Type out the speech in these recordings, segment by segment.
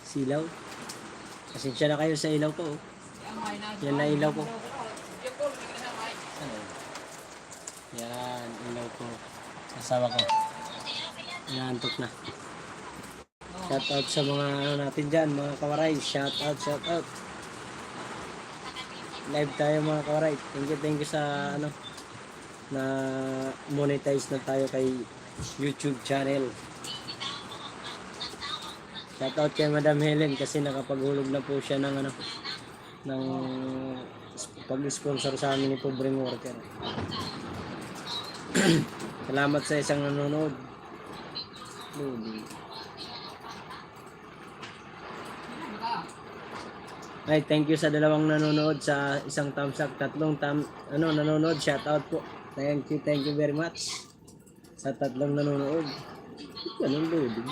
Silaw. Pasensya na kayo sa ilaw ko. Yan na ilaw ko. Yan, ilaw ko. Asawa ko. Inaantok na. Shout out sa mga natin dyan, mga kawaray. Shout out, shout out. Live tayo mga kawaray. Thank you sa na monetize na tayo kay YouTube channel. Shout out kay Madam Helen kasi nakapaghulog na po siya ng ng pag-sponsor sa amin ni Pobreng Worker. Salamat sa isang nanonood. Ay, thank you sa dalawang nanonood, sa isang thumbs up, tatlong nanonood. Shout out po. Thank you very much sa tatlong nanonood. Ganun loading.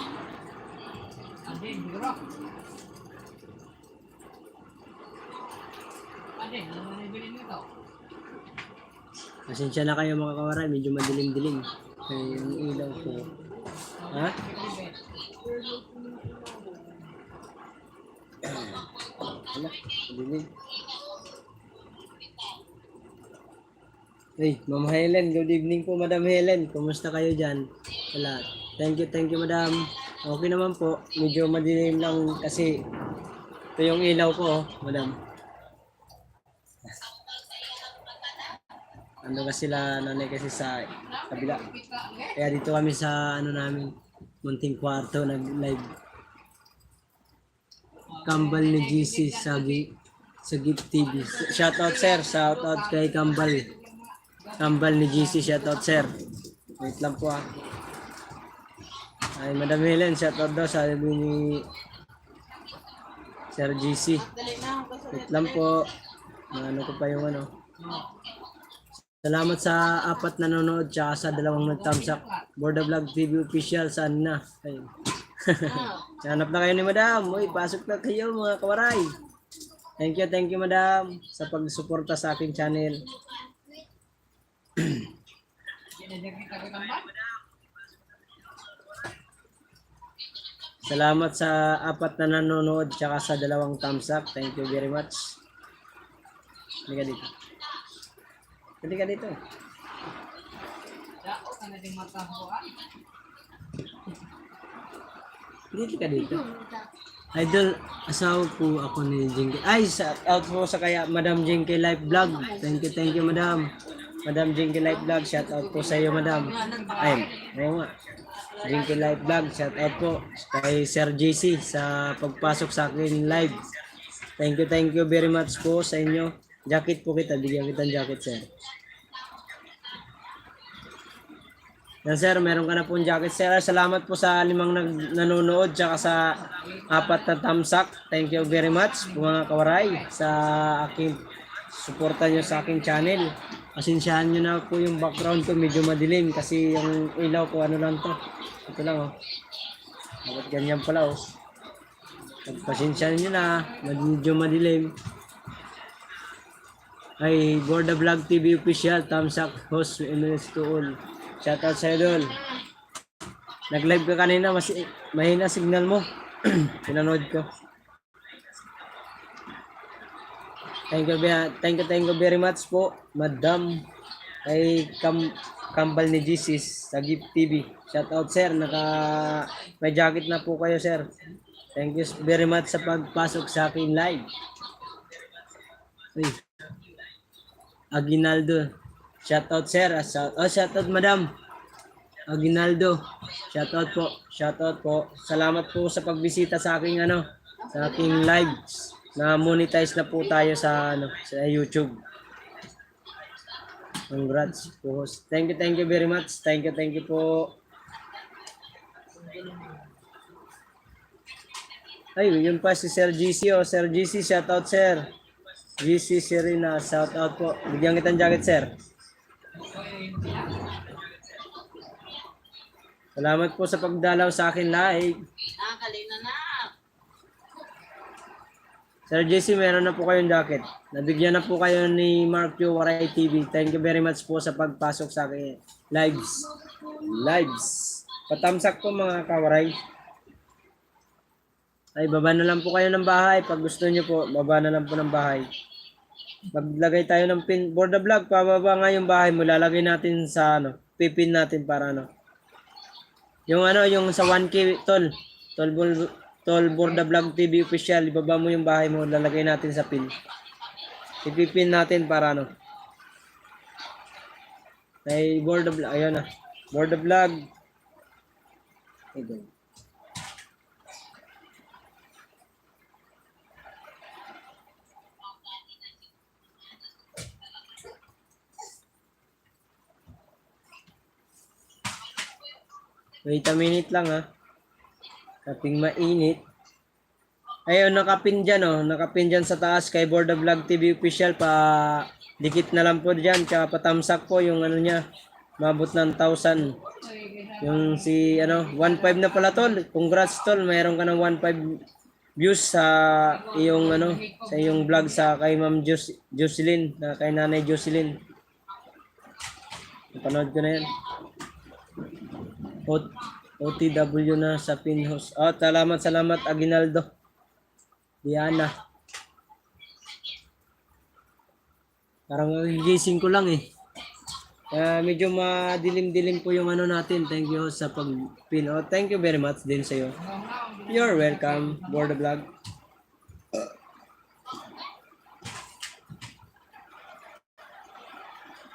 Pasensya na kayo mga kawaray, medyo madilim-dilim. Kaya yung ilaw ko. Ha? Wala, madilim. Hey, Ma'am Helen, good evening po Madam Helen. Kumusta kayo dyan? Wala. Thank you Madam. Okay naman po. Medyo madilim lang kasi ito yung ilaw ko, Madam. Kasi nanay kasi sa kabila. Kaya dito kami sa namin, munting kwarto, nag-live. Kambal ni GC sa Gift TV. Shout out sir, shout out kay Kambal. Kambal ni GC, shout out sir. Wait lang po Ay, Madam Helen, shout out daw sa ni Sir GC. Wait lang po. Ko pa yung Salamat sa 4 nanonood tsaka sa 2 nag-thumbs up. Borda Vlog TV official, saan na? Ayun. Hanap na kayo ni Madam. Uy, pasok na kayo mga kawaray. Thank you Madam sa pag-suporta sa aking channel. Salamat sa 4 na nanonood tsaka sa 2 thumbs up. Thank you very much. Halika dito. Halika dito. Dito ka dito. Idol, asawa po ako ni Jinky. Ay, out po sa kaya Madam Jinky Life Vlog. Thank you Madam. Madam Jinky Life Vlog, shout out po sa iyo Madam. Ay, ngayon nga. Jinky Life Vlog, shout out po kay Sir JC sa pagpasok sa akin live. Thank you very much po sa inyo. Jacket po kita, bigyan kita ng jacket sir. Yan sir, meron ka na pong jacket sir. Salamat po sa 5 nanonood tsaka sa 4 na thumbs up. Thank you very much mga kawaray sa aking suporta nyo sa aking channel. Pasensyahan nyo na po yung background ko, medyo madilim kasi yung ilaw ko lang to. Ito lang Dapat ganyan pala Pasensyahan nyo na, medyo madilim. Ay, Borda Vlog TV official, thumbs up, host, MLS to all. Shoutout sa idol. Nag-live ka kanina, mahina signal mo. Pinanood ko. Thank you very much po, Madam. Ay Kambal ni Jesus sa Gift TV. Shoutout sir, may jacket na po kayo sir. Thank you very much sa pagpasok sa akin live. Uy. Aguinaldo. Shoutout sir. Shoutout Madam. Aguinaldo. Shoutout po. Salamat po sa pagbisita sa aking sa aking live. Na monetize na po tayo sa sa YouTube. Congrats po. Thank you very much. Thank you po. Ay, yun pa si Sir GC Sir GC, shoutout sir. GC Serena, shoutout po. Bigyan kitang jacket sir. Salamat po sa pagdalaw sa akin live. Kalina na. Sir JC, meron na po kayong jacket. Nabigyan na po kayo ni Mark Joe Waray TV. Thank you very much po sa pagpasok sa akin. Lives. Patamsak po mga kawaray. Ay, baba na lang po kayo ng bahay. Pag gusto nyo po, baba na lang po ng bahay. Maglagay tayo ng pin. For the vlog, pababa nga yung bahay mo. Lalagay natin sa ano. Pipin natin para ano. Yung ano, yung sa 1K, tol. Tol Borda Vlog TV official. Ibaba mo yung bahay mo. Lalagay natin sa pin. Ipipin natin para ano. Ay, Borda Vlog. Ayun na. Borda Vlog. Ito. Wait a minute lang ha. Kaping mainit. Ayun, nakapin dyan oh. Nakapin dyan sa taas kay Borda Vlog TV official. Pa dikit na lang po dyan. Tsaka patamsak po yung ano niya. Mabot ng 1,000. Yung si ano, 1.5 na pala tol. Congrats tol. Mayroon ka ng 1.5 views sa iyong ano, sa iyong vlog sa kay Ma'am Jocelyn, kay Nanay Jocelyn. Napanood ko na yan. OTW na sa Pinhouse. Oh, salamat Aguinaldo. Diana. Parang gising ko lang eh. Medyo madilim-dilim po yung ano natin. Thank you sa pag-pin. Oh, thank you very much din sa iyo. You're welcome, Borda Vlog.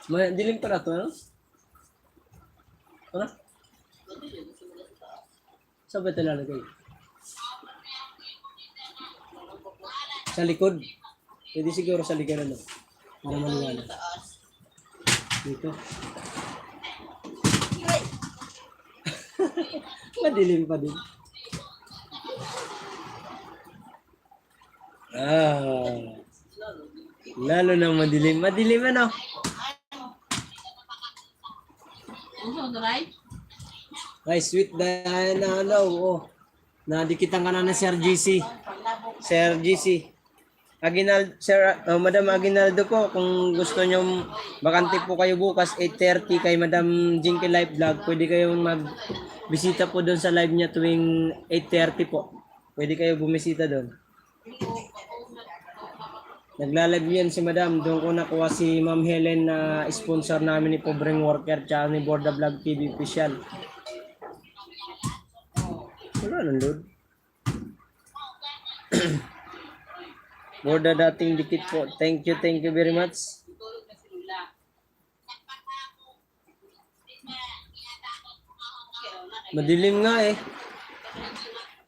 Dilim pala to, ano? Ano? Saan ba ito lalagay? Sa likod. Pwede siguro sa likod ano. Para maniwala. Dito. Madilim pa din. Lalo na madilim. Madilim ano? Ay, sweet Diana, ano, oh. Nadikitan ka na ng Sir GC. Sir GC. Aguinaldo, Sir, Madam Aguinaldo po, kung gusto nyo, bakante po kayo bukas, 8:30 kay Madam Jinky Live Vlog. Pwede kayong magbisita po doon sa live niya tuwing 8:30 po. Pwede kayo bumisita doon. Nagla-live yan si Madam. Doon ko nakuha si Ma'am Helen na sponsor namin ni Pobreng Worker tsaka ni Borda Vlog TV official. Wala nang load. Borda dating dikit po. Thank you very much. Madilim nga eh.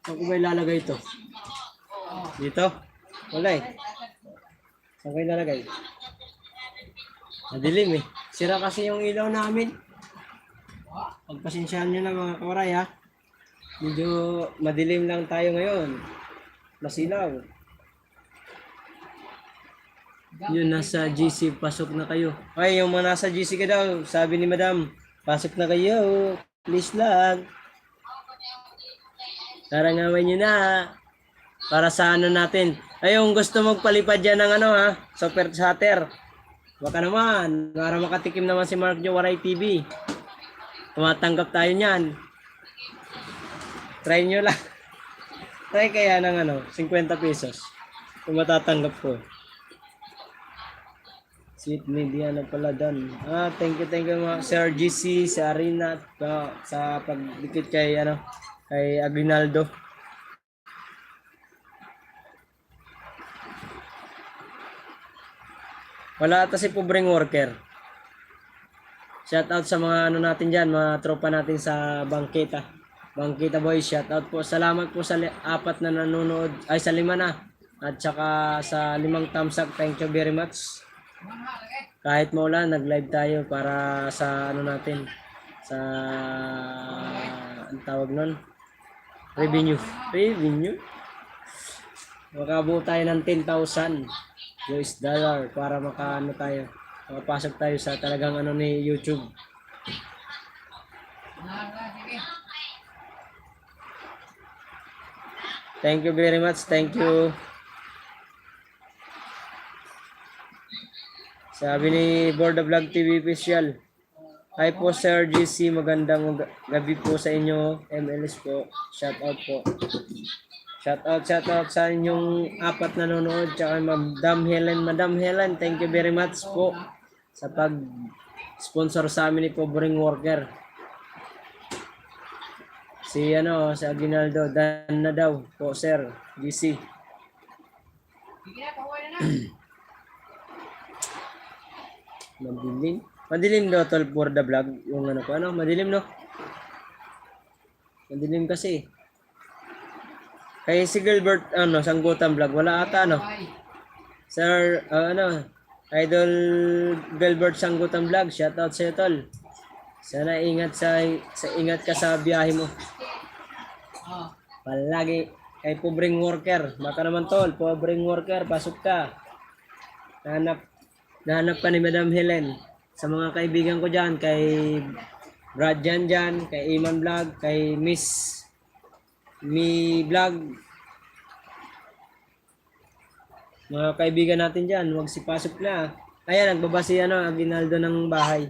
Saan ko ba ilalagay ito? Dito? Wala eh. Saan ko ilalagay? Madilim eh. Sira kasi yung ilaw namin. Pagpasensyahan nyo na mga kawaray ha. Medyo madilim lang tayo ngayon. Masilaw. Yun, nasa GC, pasok na kayo. Ay, yung mga nasa GC ka daw, sabi ni Madam, pasok na kayo. Please lang. Tarangawin nyo na. Para sa ano natin. Ay, yung gusto magpalipad dyan ng ano ha, super chatter. Baka naman, para makatikim naman si Mark Joe Waray TV. Tumatanggap tayo niyan. Try nyo lang. Try kaya ng ano, 50 pesos. Kung matatanggap ko. Sweet media na pala doon. Thank you mga Sir GC, sa Arena, sa pagdikit kay ano, kay Aguinaldo. Wala ata si Pobreng Worker. Shout out sa mga ano natin diyan, mga tropa natin sa Bangketa. Bangketa boys, shout out po. Salamat po sa 4 na nanonood, ay sa 5 na. At saka sa 5 thumbs up. Thank you very much. Kahit maulan, nag-live tayo para sa ano natin, sa ang tawag nun, revenue. Makabuo tayo ng 10,000 US dollar para makaano tayo, makapasok tayo sa talagang ano ni YouTube. Thank you very much. Thank you. Sabi ni Board of Vlog TV Official. Hi po Sir GC, magandang gabi po sa inyo. MLS po. Shout out po. Shout out sa inyong apat na nanonood. Tsaka Madam Helen. Madam Helen, thank you very much po sa pag-sponsor sa amin ni Pobring Worker. Si Aguinaldo, dan na daw po Sir GC. Madilim. Madilim daw tol for the vlog. Yung madilim no? Madilim kasi. Kay si Gilbert, Sanggutan Vlog, wala ata, Sir, Idol Gilbert Sanggutan Vlog, shoutout sa'yo, tol. Sana ingat ingat ka sa biyahe mo. Palagi, kay Pobring Worker, baka naman, tol, Pobring Worker, pasok ka. Nahanap ka ni Madam Helen. Sa mga kaibigan ko dyan, kay Brad Jan, kay Iman Vlog, kay Miss Mi Vlog. Mga kaibigan natin dyan, huwag sipasok na. Ayan, nagbaba si Aguinaldo ng bahay.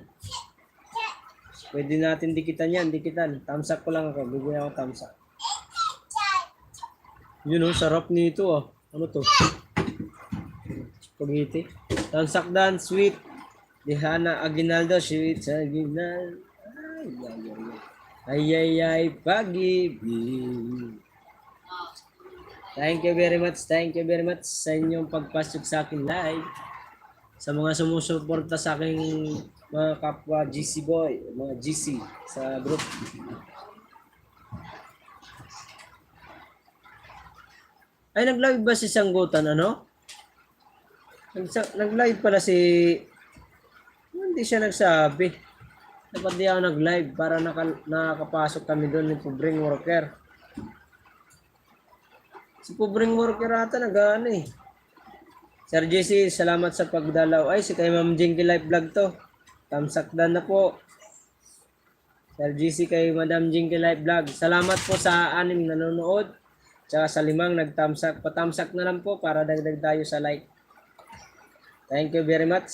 Pwede natin dikitan. Tamsak ko lang ako, bigyan ako tamsak. Yun sarap nito Ano to? Spaghetti. Tamsak dan, sweet. Dihana Aguinaldo, sweet sa Aguinaldo. Ay, pag-ibig. Thank you very much sa inyong pagpasok sa akin live. Sa mga sumusuporta sa aking mga kapwa GC boy, mga GC sa group. Ay, nag-live ba si Sanggutan, Nag-live pala hindi siya nagsabi. Dapat di ako nag-live para nakakapasok kami doon ni Pobring Worker. Si Pobring Worker ata Sir JC, salamat sa pagdalaw. Ay, si kay Ma'am Jinky Live Vlog to. Tamsakdan na po. Sir JC kay Madam Jinky Live Vlog. Salamat po sa 6 nanonood. Tsaka sa 5 nagtamsak. Patamsak na lang po para dagdag tayo sa like. Thank you very much.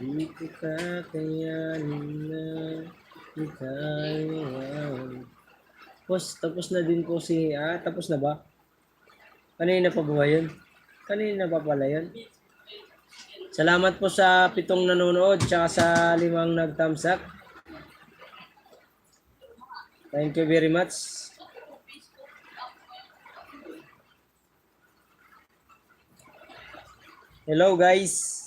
Dito ka kayanin na ikaw. Tapos na din po tapos na ba? Kanina pa ba yun? Kanina pa pala yun? Salamat po sa 7 nanonood tsaka sa 5 nagtamsak. Thank you very much. Hello guys.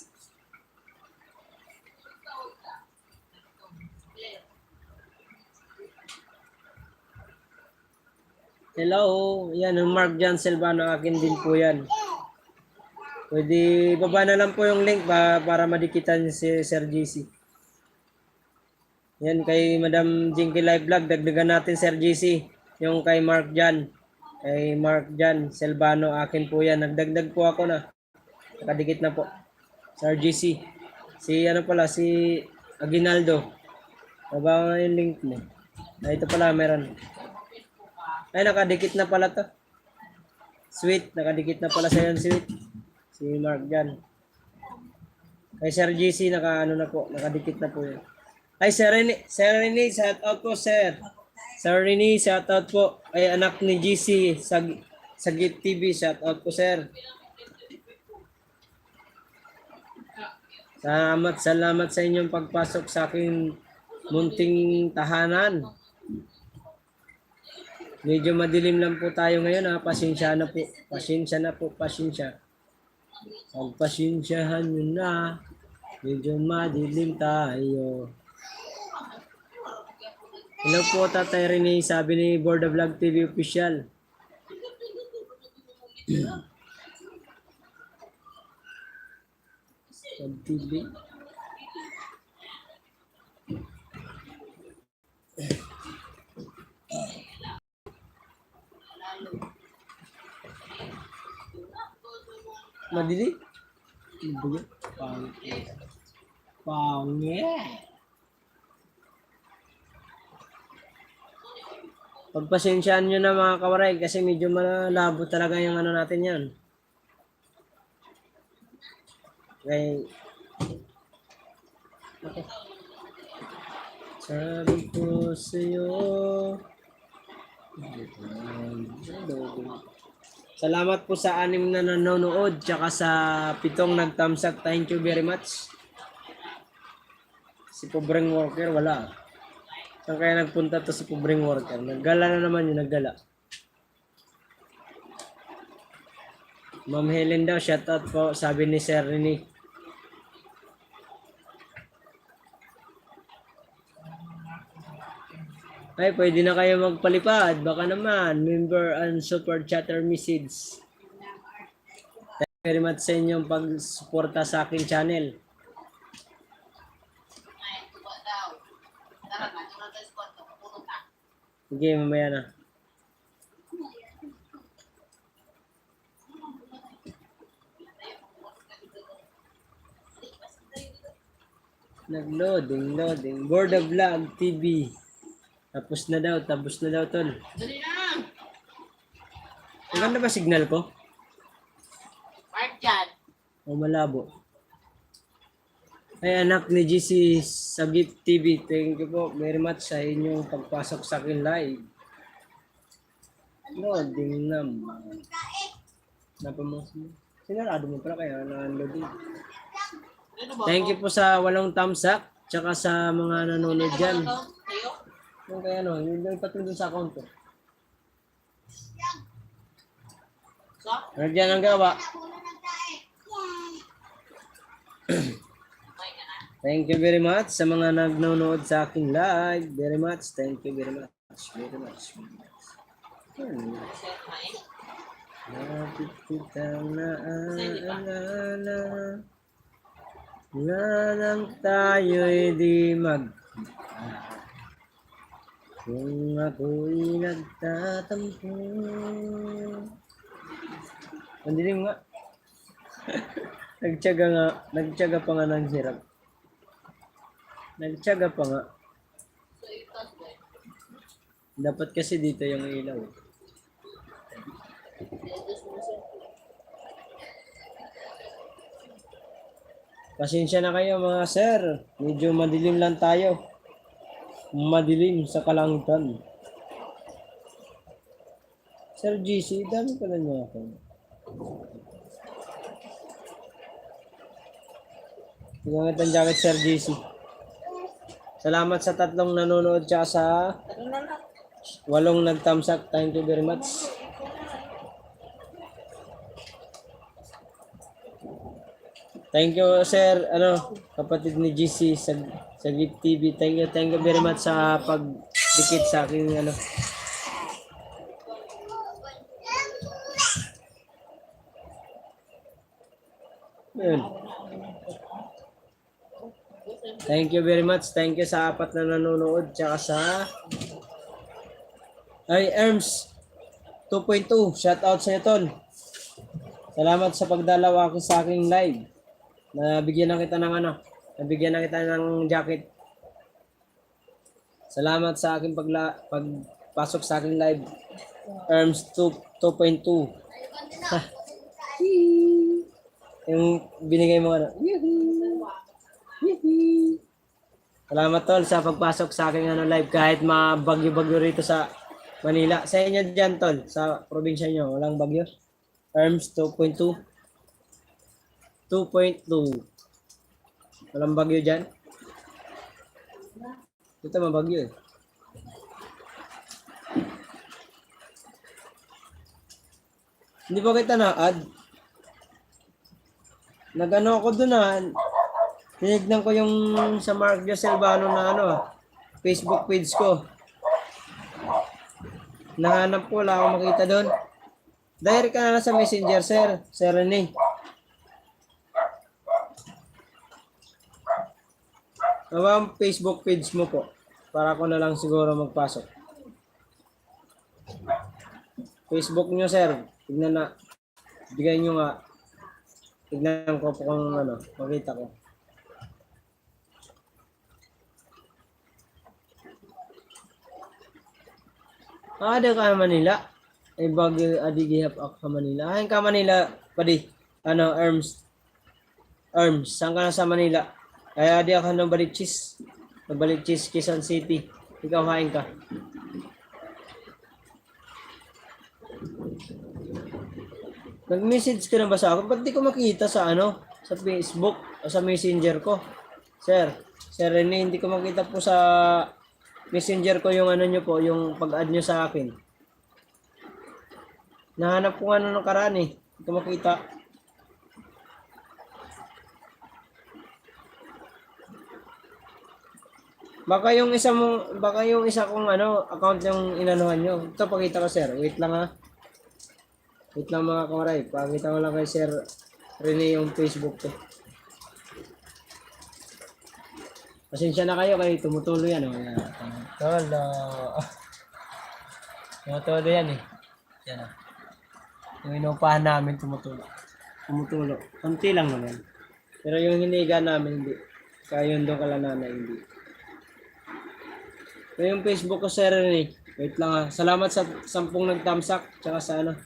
Hello, yan ang Mark Jan Silvano, akin din po yan. Pwede baba na lang po yung link para madikitan si Sir GC. Yan kay Madam Jinky Live Vlog, dagdagan natin Sir GC. Yung kay Mark Jan. Kay Mark Jan Silvano, akin po yan. Nagdagdag po ako na. Nakadikit na po. Sir GC. Si Aguinaldo. Baba yung link mo. Ito pala meron. Ay, nakadikit na pala to. Sweet, nakadikit na pala sa'yo, sweet. Si Mark Jan. Kay Sir GC, nakadikit na po yun. Ay, Sir Rene, shout out po, Sir. Sir Rene, shout out po. Ay, anak ni GC, sa Git TV, shout out po, Sir. Salamat sa inyong pagpasok sa aking munting tahanan. Medyo madilim lang po tayo ngayon Pasensya na po. Pagpasensyahan nyo na. Medyo madilim tayo. Hello po Tatay Rene, sabi ni Board of Vlog TV Official. TV. Madili? Pangit. Pagpasensyaan nyo na mga kawaray kasi medyo malabo talaga yung ano natin yan. Okay. Sabi ko sa'yo. Salamat po sa 6 na nanonood tsaka sa 7 nag-thumbs up. Thank you very much. Si pobreng worker wala. Saan kaya nagpunta to si pobreng worker? Naggala na naman yun, naggala. Ma'am Helen daw, shoutout po, sabi ni Sir Rene. Ay, pwede na kayo magpalipad. Baka naman, member and super chatter message. Thank you very much sa inyong pag-suporta sa aking channel. Sige, mamaya na. Nag-loading. Board of Vlog TV. Tapos na daw, tol. Ang ganda ba signal ko? Mark dyan. O malabo? Ay, anak ni GC Sagip TV. Thank you po very much sa inyong pagpasok sa akin live. Loading naman. Napamos mo. Sinarado mo pala kaya na-loading. Thank you po sa 8 thumbs up. Tsaka sa mga nanonood dyan. Yung kaya ano, yung ipatulong sa account ko. Ano dyan ang gawa? Thank you very much sa mga nanonood sa aking live. Very much. Thank you very much. Very much. Lapit kitang naaalala na lang tayo'y di magkita. Kung ako'y nagtatampo. Pandilim nga. Nagtiyaga pa nga ng hirap. Nagtiyaga pa nga. Dapat kasi dito yung ilaw. Pasensya na kayo mga sir. Medyo madilim lang tayo. Madilim sa kalangitan. Sir GC, dami pala niya ako. Gamit ang jacket Sir GC. Salamat sa 3 nanonood tsaka sa 8 nag-thumbs up. Thank you very much. Thank you sir, kapatid ni GC sa Gift TV. Thank you very much sa pagdikit sa aking Yun. Thank you very much. Thank you sa 4 na nanonood tsaka sa Erms 2.2. Shout out sa iyo, tol. Salamat sa pagdalaw ako sa aking live. Nabigyan na kita ng jacket. Salamat sa aking pagpasok sa aking live. Erms 2.2. Yung binigay mo Salamat tol sa pagpasok sa aking live kahit mabagyo-bagyo rito sa Manila. Sa inyo dyan tol, sa probinsya nyo, walang bagyo? Erms 2.2. 2.2. Walang bagyo dyan? Ito mabagyo eh. Hindi ba kita na-add? Nag-ano ako dun tinignan ko yung sa Mark Joselvano na Facebook page ko. Nahanap ko, wala akong makita doon. Direct ka na sa Messenger, sir. Sir Rene. Ang Facebook page mo po. Para ko na lang siguro magpasok. Facebook nyo, sir. Tignan na. Bigay nyo nga. Tignan ko po kung makita ko. Ada ka Manila. Ay bagyo adigihap ako ka Manila. Ay ka Manila padi. Ano, Arms. Saan ka na sa Manila? Kaya di ako ng Balichis. Balichis, Quezon City. Ikaw hain ka. Nag-message ka na ba sa akin? Ba't di ko makita sa ano? Sa Facebook o sa Messenger ko? Sir Rene, hindi ko makita po sa Messenger ko yung ano nyo po, yung pag-add nyo sa akin. Nahanap ko ano ng karaan eh. Hindi ko makita. Baka yung isa kong ano, account yung inanuhan nyo. Ito pakita ko sir. Wait lang ha. Wait lang mga kawaray. Pakita ko lang kay Sir Rene yung Facebook ko. Pasensya na kayo kay tumutuloy yan. Oh. Tolo. Tumutulo yan eh. Yan ah. Yung inupahan namin tumutulo. Tumutulo. Kunti lang naman. Pero yung hiniga namin hindi. Kaya yun doon kalanana hindi. So yung Facebook ko Sir Rene. Wait lang ha. Salamat sa 10 nag-thumbs up. Tsaka sa ano.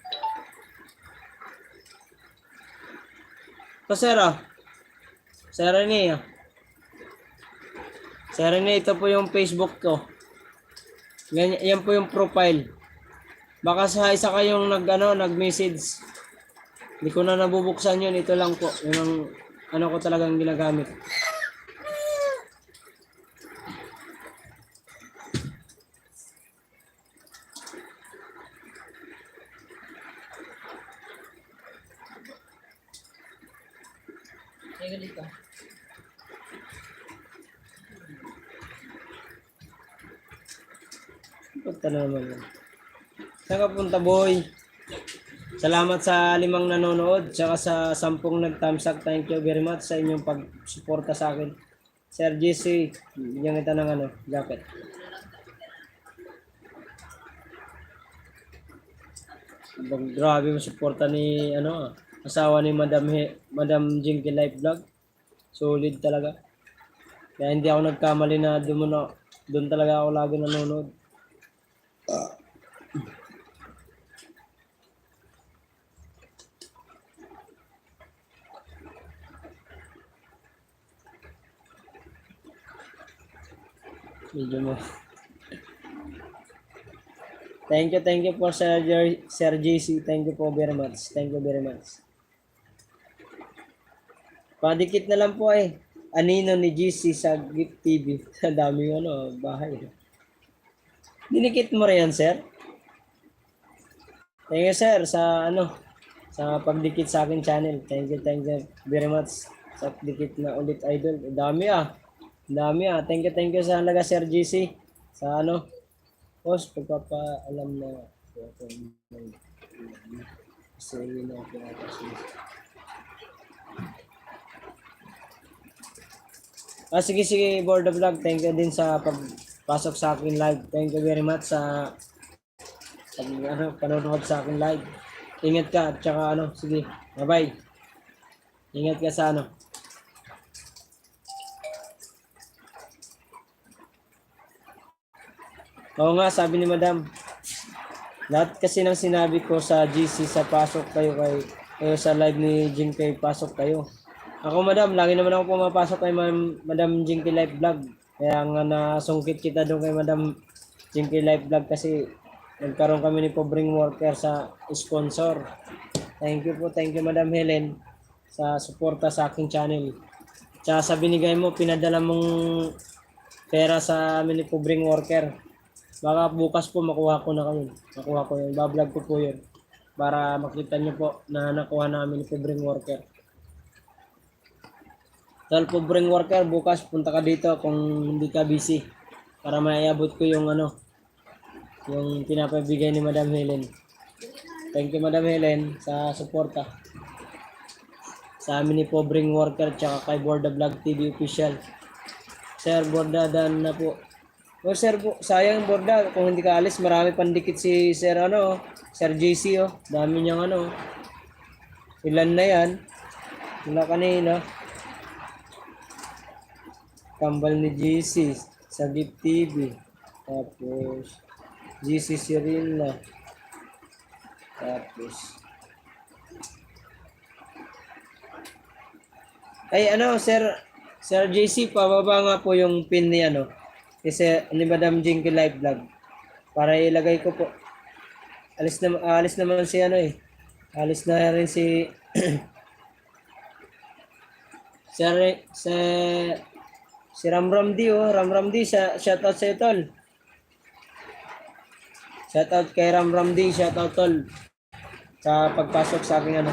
So Sir Sir Rene Sir Rene, ito po yung Facebook ko. Ganyan, yan po yung profile. Baka sa isa kayong nag-message. Hindi ko na nabubuksan yun. Ito lang po. Yun ang ano ko talagang ginagamit. Teka dito. Punta na naman yan. Saan ka punta boy? Salamat sa 5 nanonood. Tsaka sa 10 nag-thumbs up. Thank you very much sa inyong pag-suporta sa akin. Sir JC, bigyan kita ng jacket. Grabe yung suporta ni asawa ni Madam Jinky Life Vlog. Solid talaga. Kaya hindi ako nagkamali na doon talaga ako lagi nanonood. Medyo mo. Thank you po Sir JC. Thank you po very much. Thank you very much. Padikit na lang po Anino ni GC sa Gift TV. Sa dami bahay. Dinikit mo rin yan, sir? Thank you, sir, sa sa pagdikit sa akin channel. Thank you very much. Sa dikit na ulit, idol. Dami Dami Thank you sa halaga, Sir GC. Sa post, pagpapaalam na sige, Board of Vlog. Thank you din sa pagpasok sa akin live. Thank you very much sa panonood sa akin live. Ingat ka at saka sige. Bye-bye. Ingat ka sa Oo nga, sabi ni Madam. Lahat kasi ng sinabi ko sa GC sa pasok kayo sa live ni Jinky, pasok kayo. Ako Madam, lagi naman ako pumapasok kay Madam Jinky Live Vlog. Kaya nga nasungkit kita doon kay Madam Jinky Live Vlog kasi nagkaroon kami ni Pobreng Worker sa sponsor. Thank you Madam Helen sa suporta sa aking channel. Tsaka sa binigay mo, pinadala mong pera sa amin ni Pobreng Worker. Baka bukas po makuha ko yun. Bablog ko po yun. Para makita nyo po na nakuha namin ni Pobreng Worker. Tol, Pobreng Worker, bukas punta ka dito kung hindi ka busy. Para maiabot ko yung yung pinapabigay ni Madam Helen. Thank you Madam Helen sa suporta. Sa amin ni Pobreng Worker tsaka kay Borda Vlog TV Official. Sir, Borda dan na po. Oh sir, sayang Borda, kung hindi ka alis, marami pandikit si Sir Sir JC Dami niyang Ilan na yan? Wala kanina. Kambal ni JC sa Gift TV. Tapos GC Cirilla. Tapos, ay ano, Sir JC, pababa nga po yung pin ni ano, kasi ni Madam Jinky Live Vlog. Para ilagay ko po. Alis naman si ano eh. Alis na rin si si si Ramram D oh. Ramram D, shoutout sa tol. Shoutout kay Ramram D, shoutout tol. Sa pagpasok sa aking ano.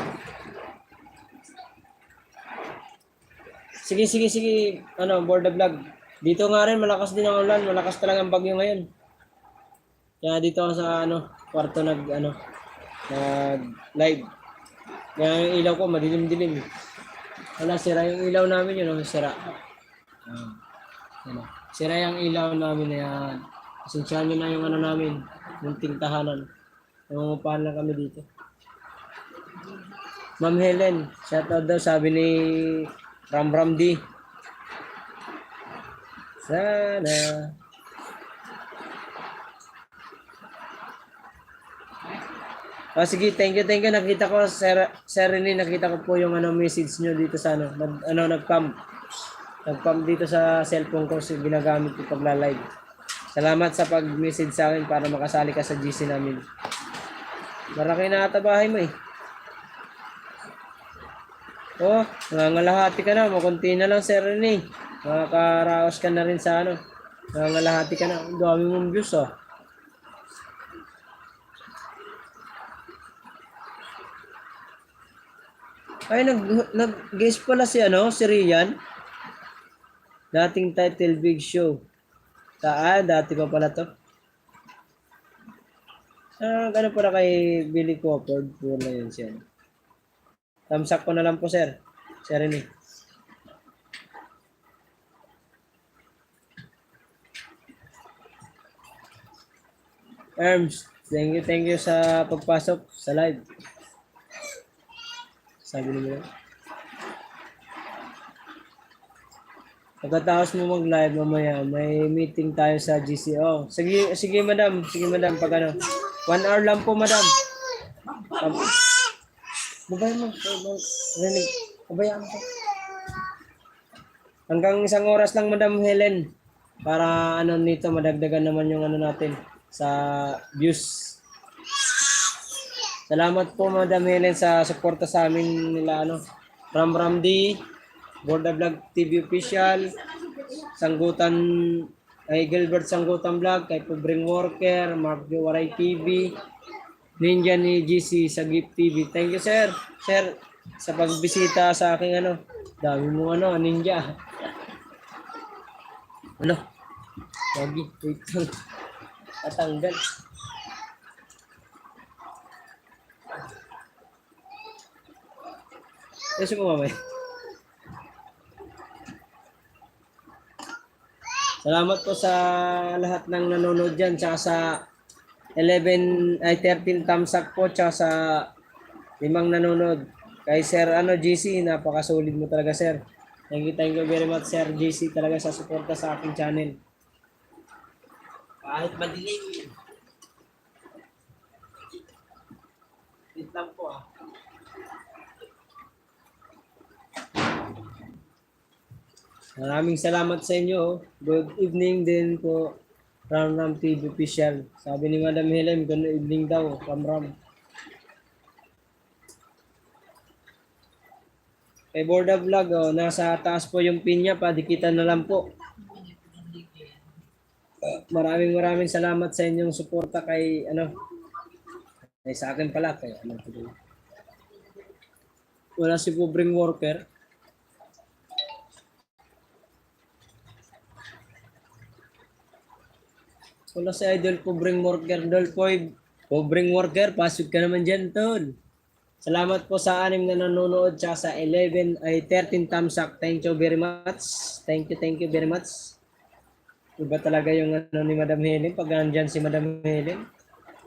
Sige. Ano, board the vlog. Dito nga rin, malakas din ang ulan. Malakas talaga ang bagyo ngayon. Kaya dito ako sa ano, kwarto nag live. Kaya yung ilaw ko madilim-dilim. Wala, sira yung ilaw namin yun, sira. Sira yung ilaw namin na yan. Pasensyahan nyo na yung ano namin, munting tahanan. Nangungupahan lang kami dito. Ma'am Helen, shoutout daw, sabi ni Ramram D. Sana. Sige, thank you. Nakita ko, Sir Rene, nakita ko po yung ano, message nyo dito sa ano, nag-pump. Nag-pump dito sa cellphone ko, ginagamit ko pagla-live. Salamat sa pag-message sa akin para makasali ka sa GC namin. Maraki na ata bahay mo eh. Oh, nangangalahati ka na. Makunti na lang, Sir Rene. Makakaraos ka na rin sa ano. Nangangalahati ka na. Ang dami mong views oh. Ay, nag-guest pala si ano, si Rian. Dating title Big Show. Dati pa pala to. Gano'n pala kay Billy Crawford. Puro na yun siya. Tamsak ko na lang po, sir. Sir Rene. Erms, thank you sa pagpasok sa live. Sabi nila. Pagkatapos mo mag-live mamaya, may meeting tayo sa GCO. Sige madam, pag ano. 1 hour lang po, madam. Babay mo. Babayaan mo. Hanggang 1 oras lang, Madam Helen. Para ano nito, madagdagan naman yung ano natin sa views. Salamat po, Madam Helen, sa suporta sa amin nila ano. Ramram D, Borda Vlog TV Official, Sanggutan ay Gilbert Sanggutan Vlog, kay Pobreng Worker, Mark Waray TV, Ninja ni GC sa Gift TV. Thank you, sir. Sir, sa pagbisita sa aking ano. Dami mo ano, ninja. Ano? Lagi, wait lang. Tatanggal. Kasi mo mamay. Salamat po sa lahat ng nanonood dyan. Tsaka sa 13 thumbs up po. Tsaka sa 5 nanonood. Kay Sir GC, napakasolid mo talaga, sir. Thank you very much, Sir GC, talaga sa suporta sa aking channel. Kahit madilim. Wait lang po ah. Maraming salamat sa inyo. Good evening din po, Ramram TV Official. Sabi ni Madam Helen, good evening daw, Ramram. Kay Borda Vlog, oh, nasa taas po yung pin niya, padikitan na lang po. Maraming salamat sa inyong suporta kay sa akin pala kay wala si Pobreng Worker. Wala si Idol Pobreng Worker. Pobreng Worker, pasok ka naman dyan, tol. Salamat po sa 6 na nanonood tsaka sa 13 thumbs up. Thank you very much. Thank you very much. Iba talaga yung ni Madam Helen. Pag nandyan si Madam Helen,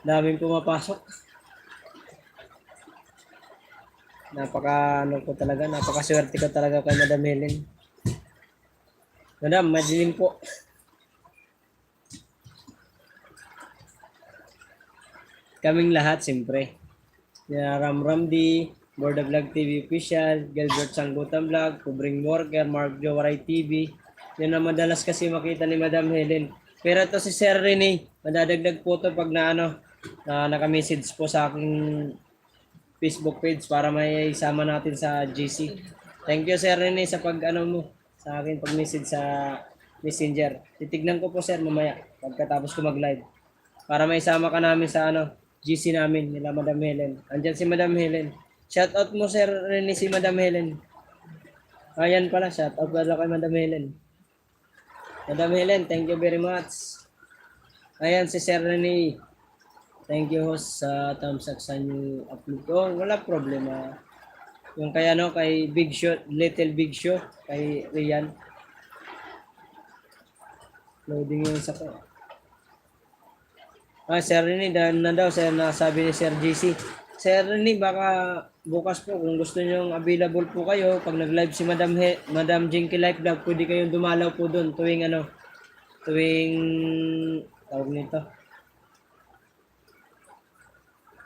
daming pumapasok. Napakaswerte ko talaga kay Madam Helen. Madam, madilim po. kaming lahat, siyempre. Ram Ramdi, Borda Vlog TV Official, Gilbert Sangbutan Vlog, Kubring Worker, Mark Jowaray TV. Yan ang madalas kasi makita ni Madam Helen. Pero ito si Sir Rene, madadagdag po ito pag naka-message po sa aking Facebook page para may isama natin sa GC. Thank you Sir Rene sa mo sa akin pag-message sa Messenger. Titignan ko po sir mamaya pagkatapos ko mag-live para may isama ka namin sa GC namin nila Madam Helen. Andiyan si Madam Helen. Shout out mo Sir Rene si Madam Helen. Ayan pala, shout out pala kay Madam Helen. Madam Helen, thank you very much. Ayan si Sir Rene. Thank you host sa thumbs up sa new upload ko. Wala problema. Yung kay kay Big Show, Little Big Show, kay Rian. Loading yung isa ko. Sir Rene, na daw, sir, nasabi ni Sir GC. Sir Rene, baka bukas po, kung gusto nyo available po kayo, pag nag-live si Madam Jinky Life Vlog, pwede kayong dumalaw po doon tuwing tawag nito,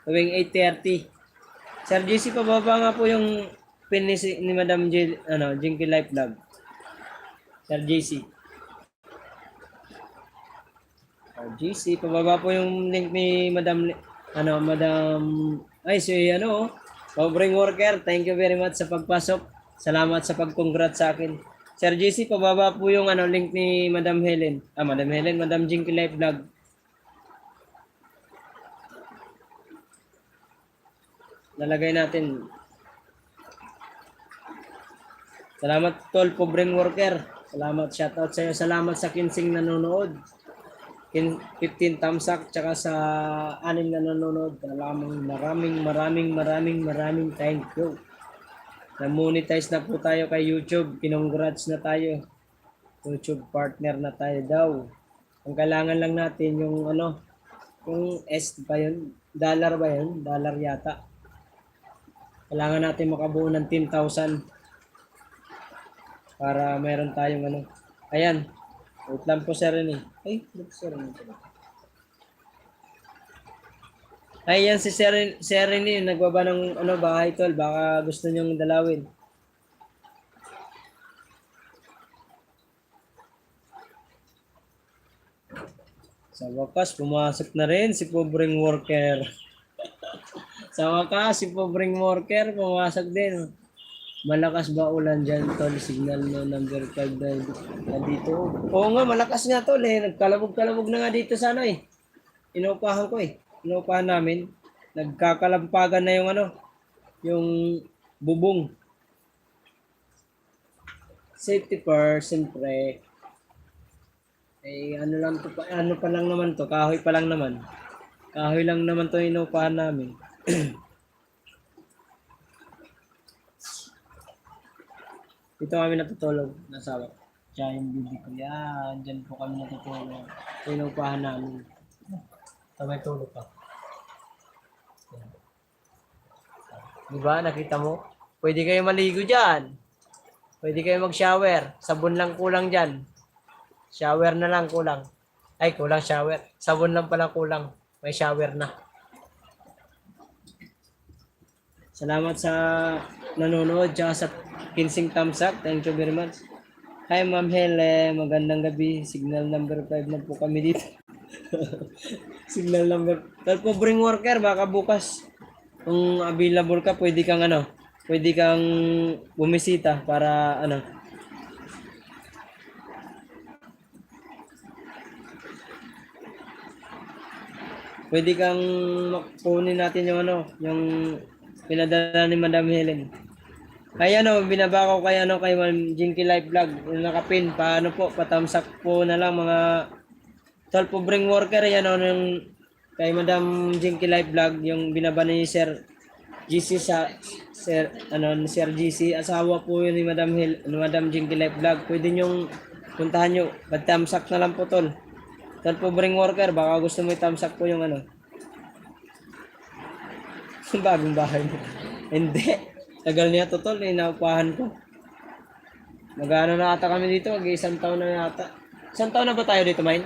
tuwing 8:30. Sir GC, pababa nga po yung pin ni Madam Jinky Life Vlog. Sir GC. GC, pababa po yung link ni Madam Pobring Worker, thank you very much sa pagpasok. Salamat sa pag-congrats sa akin. Sir GC, pababa po yung link ni Madam Helen. Madam Jinky Life Vlog. Nalagay natin. Salamat tol, Pobring Worker. Salamat, shoutout sa iyo. Salamat sa 15 nanonood. 15 thumbs up tsaka sa 6 na nanonood. Maraming thank you. Na-monetize na po tayo kay YouTube. Kinongrats na tayo. YouTube partner na tayo daw. Ang kailangan lang natin yung yung S ba yun? Dollar ba yun? Dollar yata. Kailangan natin makabuo ng 10,000 para meron tayong Ayan. Wait lang po sir Rene. Sir Rene. Ayan si Sir Rene, nagbaba ng bahay tol. Baka gusto niyong dalawin. Sa wakas, pumasok na rin si Pobring Worker. Sa wakas, si Pobring Worker, pumasok din. Malakas ba ulan dyan, tol? Signal no number 5 na dito. Oo nga, malakas nga, tol. Nagkalabog-kalabog na nga dito sana eh. Inuupahan ko eh. Inuupahan namin. Nagkakalampagan na yung bubong. Safety first, siyempre. Ano pa lang naman to, kahoy pa lang naman. Kahoy lang naman to inuupahan namin. Dito kami natutulog, nasawa. Diyan yung bibi ko. Yan, dyan po kami natutulog. Inuupahan namin. May tulog pa. Diba, nakita mo? Pwede kayo maligo dyan. Pwede kayo mag-shower. Sabon lang kulang dyan. Shower na lang kulang. Ay, kulang shower. Sabon lang pala kulang. May shower na. Salamat sa nanonood tsaka sa 15 thumbs up. Thank you very much. Hi Ma'am Hele, magandang gabi. Signal number 5 na po kami dito. Signal number. Tal Pobring Worker, baka bukas kung available ka, pwede kang bumisita para pwede kang kunin natin yung pinadala ni Madam Helen. Kaya binaba ko kay Ma'am Jinky Life Vlog, yung nakapin, pa-thumbs up po na lang mga tol Pobring Worker, yung kay Madam Jinky Life Vlog, yung binaba ni Sir GC Sir GC, asawa po yun ni Madam Jinky Life Vlog. Pwede nyong puntahan nyo, pa-thumbs up na lang po tol. Tol Pobring Worker, baka gusto mo i-thumbs up po yung bagong bahay mo. Hindi. Tagal niya to tol, naupahan ko. Magano na ata kami dito, isang taon na yata. Isang taon na ba tayo dito, Main?